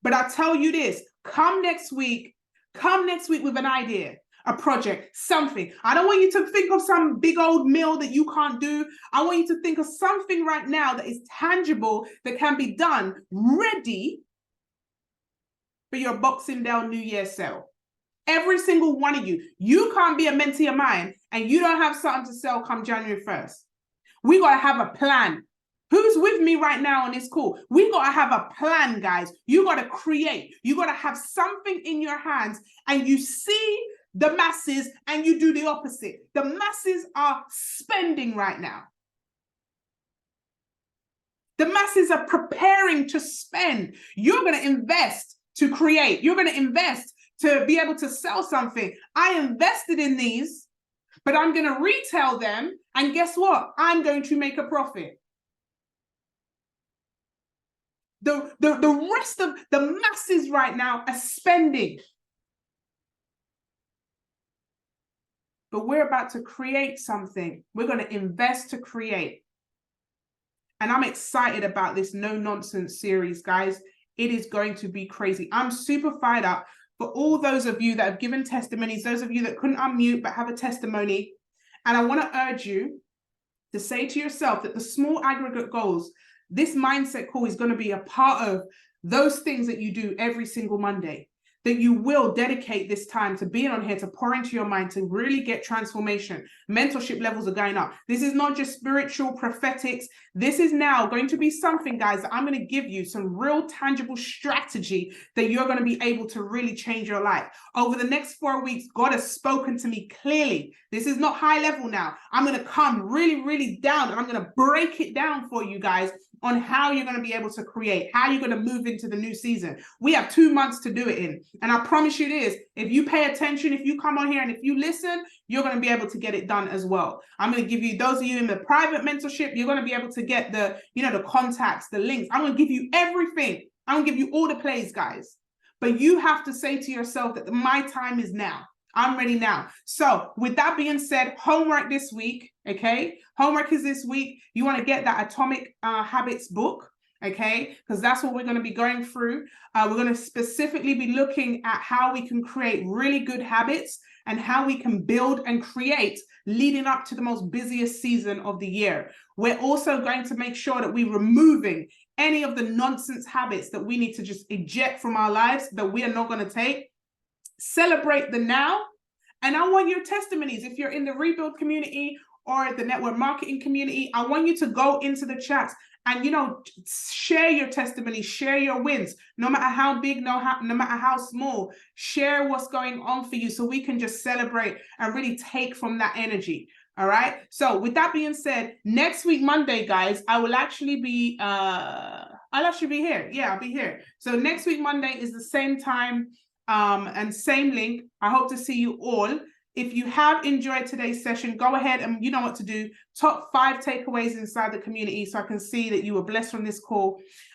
But I tell you this, come next week with an idea, a project, something. I don't want you to think of some big old meal that you can't do. I want you to think of something right now that is tangible, that can be done, ready for your Boxing Day New Year sale. Every single one of you. You can't be a mentee of mine and you don't have something to sell come January 1st. We got to have a plan. Who's with me right now on this call? We got to have a plan, guys. You got to create. You got to have something in your hands and you see the masses and you do the opposite. The masses are spending right now. The masses are preparing to spend. You're going to invest to create. You're going to invest to be able to sell something. I invested in these, but I'm going to retail them. And guess what? I'm going to make a profit. The rest of the masses right now are spending. But we're about to create something. We're going to invest to create. And I'm excited about this no nonsense series, guys. It is going to be crazy. I'm super fired up for all those of you that have given testimonies, those of you that couldn't unmute but have a testimony. And I want to urge you to say to yourself that the small aggregate goals, this mindset call is going to be a part of those things that you do every single Monday, that you will dedicate this time to being on here, to pour into your mind, to really get transformation. Mentorship levels are going up. This is not just spiritual prophetics. This is now going to be something, guys, that I'm going to give you some real tangible strategy that you're going to be able to really change your life. Over the next 4 weeks, God has spoken to me clearly. This is not high level now. I'm going to come really, really down, and I'm going to break it down for you guys on how you're going to be able to create, how you're going to move into the new season. We have 2 months to do it in. And I promise you this, if you pay attention, if you come on here and if you listen, you're going to be able to get it done as well. I'm going to give you, those of you in the private mentorship, you're going to be able to get the, the contacts, the links. I'm going to give you everything. I'm going to give you all the plays, guys. But you have to say to yourself that my time is now. I'm ready now. So with that being said, homework this week, okay? Homework is this week. You want to get that Atomic Habits book, okay? Because that's what we're going to be going through. We're going to specifically be looking at how we can create really good habits and how we can build and create leading up to the most busiest season of the year. We're also going to make sure that we're removing any of the nonsense habits that we need to just eject from our lives that we are not going to take. Celebrate the now. And I want your testimonies. If you're in the Rebuild community or the network marketing community, I want you to go into the chats and, share your testimony, share your wins, no matter how big, no matter how small. Share what's going on for you so we can just celebrate and really take from that energy. All right. So with that being said, next week, Monday, guys, I will actually be, I'll actually be here. Yeah, I'll be here. So next week, Monday is the same time and same link. I hope to see you all. If you have enjoyed today's session, go ahead and you know what to do. Top 5 takeaways inside the community so I can see that you were blessed from this call.